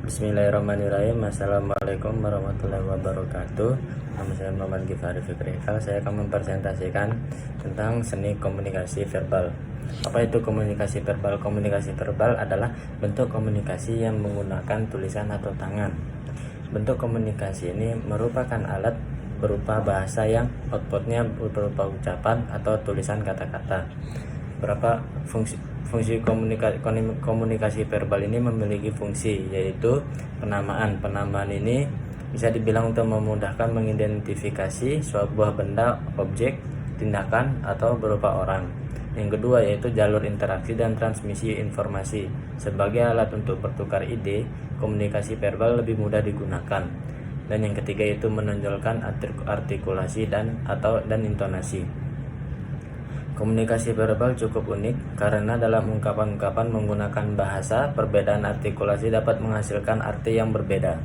Bismillahirrahmanirrahim. Assalamualaikum warahmatullahi wabarakatuh. Nama saya Muhammad Gifari Fikrikal. Saya akan mempresentasikan tentang seni komunikasi verbal. Apa itu komunikasi verbal? Komunikasi verbal adalah bentuk komunikasi yang menggunakan tulisan atau tangan. Bentuk komunikasi ini merupakan alat berupa bahasa yang outputnya berupa ucapan atau tulisan kata-kata. Berapa fungsi komunikasi verbal ini memiliki fungsi, yaitu penamaan. Penamaan ini bisa dibilang untuk memudahkan mengidentifikasi sebuah benda, objek, tindakan, atau berupa orang. Yang kedua yaitu jalur interaksi dan transmisi informasi. Sebagai alat untuk bertukar ide, komunikasi verbal lebih mudah digunakan. Dan yang ketiga yaitu menonjolkan artikulasi dan intonasi. Komunikasi verbal cukup unik karena dalam ungkapan-ungkapan menggunakan bahasa, perbedaan artikulasi dapat menghasilkan arti yang berbeda.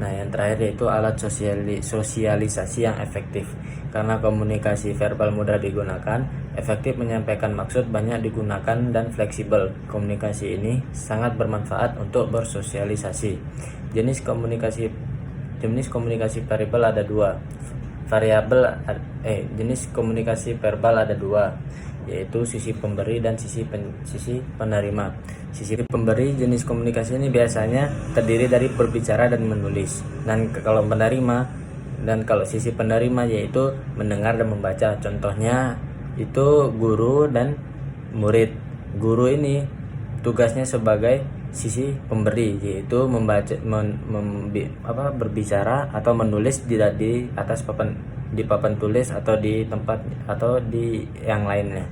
Nah, yang terakhir yaitu alat sosialisasi yang efektif. Karena komunikasi verbal mudah digunakan, efektif menyampaikan maksud, banyak digunakan, dan fleksibel. Komunikasi ini sangat bermanfaat untuk bersosialisasi. Jenis komunikasi verbal ada dua. Jenis komunikasi verbal ada dua, yaitu sisi pemberi dan sisi penerima. Sisi pemberi jenis komunikasi ini biasanya terdiri dari berbicara dan menulis. Dan kalau sisi penerima yaitu mendengar dan membaca. Contohnya itu guru dan murid. Guru ini tugasnya sebagai sisi pemberi, yaitu berbicara atau menulis di atas papan tulis atau di tempat atau di yang lainnya.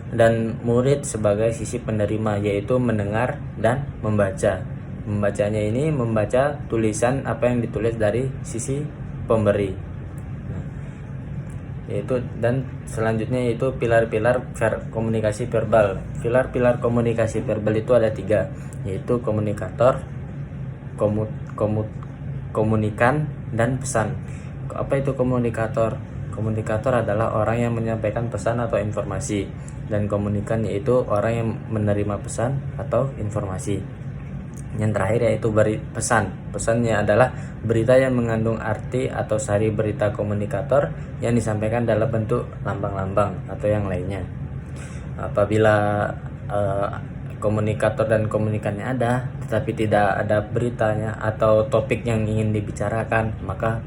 Dan murid sebagai sisi penerima, yaitu mendengar dan membaca. Membacanya ini membaca tulisan apa yang ditulis dari sisi pemberi. Dan selanjutnya yaitu pilar-pilar komunikasi verbal. Pilar-pilar komunikasi verbal itu ada tiga, yaitu komunikator, komunikan, dan pesan. Apa itu komunikator? Komunikator adalah orang yang menyampaikan pesan atau informasi, dan komunikan yaitu orang yang menerima pesan atau informasi. Yang terakhir yaitu pesan. Pesannya adalah berita yang mengandung arti atau sari berita komunikator yang disampaikan dalam bentuk lambang-lambang atau yang lainnya. Apabila komunikator dan komunikannya ada, tetapi tidak ada beritanya atau topik yang ingin dibicarakan, maka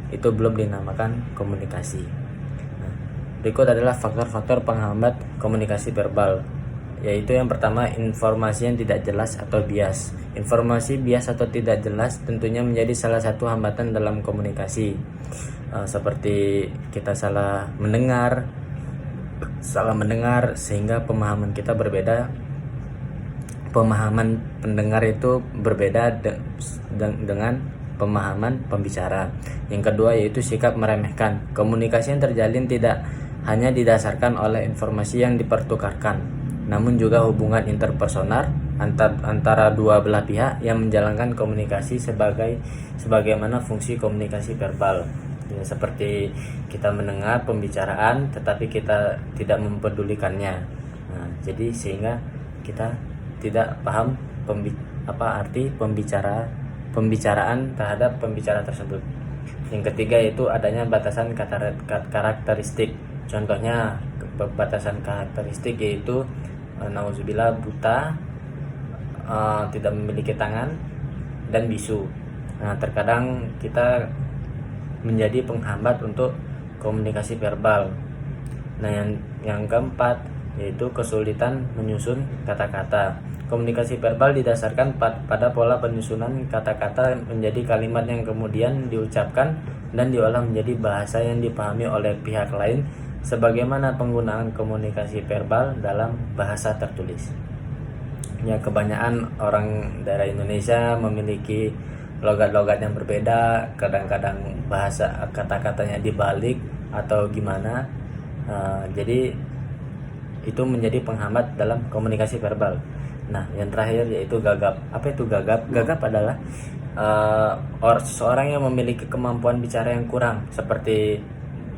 itu belum dinamakan komunikasi. Nah, berikut adalah faktor-faktor penghambat komunikasi verbal, yaitu yang pertama, informasi yang tidak jelas atau bias. Informasi bias atau tidak jelas tentunya menjadi salah satu hambatan dalam komunikasi, seperti kita salah mendengar sehingga pemahaman kita berbeda. Pemahaman pendengar itu berbeda dengan pemahaman pembicara. Yang kedua yaitu sikap meremehkan. Komunikasi yang terjalin tidak hanya didasarkan oleh informasi yang dipertukarkan, namun juga hubungan interpersonal antara dua belah pihak yang menjalankan komunikasi sebagaimana fungsi komunikasi verbal. Ya, seperti kita mendengar pembicaraan tetapi kita tidak mempedulikannya. Nah, jadi sehingga kita tidak paham arti pembicaraan terhadap pembicara tersebut. Yang ketiga yaitu adanya batasan karakteristik. Contohnya batasan karakteristik yaitu nauzubillah buta, tidak memiliki tangan, dan bisu. Nah, terkadang kita menjadi penghambat untuk komunikasi verbal. Nah, yang keempat yaitu kesulitan menyusun kata-kata. Komunikasi verbal didasarkan pada pola penyusunan kata-kata menjadi kalimat yang kemudian diucapkan dan diolah menjadi bahasa yang dipahami oleh pihak lain, sebagaimana penggunaan komunikasi verbal dalam bahasa tertulis. Ya, kebanyakan orang daerah Indonesia memiliki logat-logat yang berbeda, kadang-kadang bahasa kata-katanya dibalik atau gimana. Jadi itu menjadi penghambat dalam komunikasi verbal. Nah, yang terakhir yaitu gagap. Apa itu gagap? Gagap adalah seseorang yang memiliki kemampuan bicara yang kurang, seperti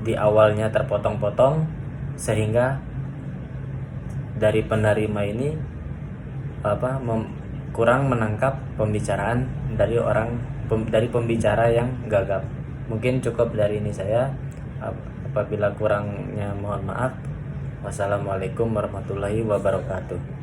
di awalnya terpotong-potong sehingga dari penerima ini kurang menangkap pembicaraan dari pembicara yang gagap. Mungkin cukup dari ini saya. Apabila kurangnya mohon maaf. Wassalamualaikum warahmatullahi wabarakatuh.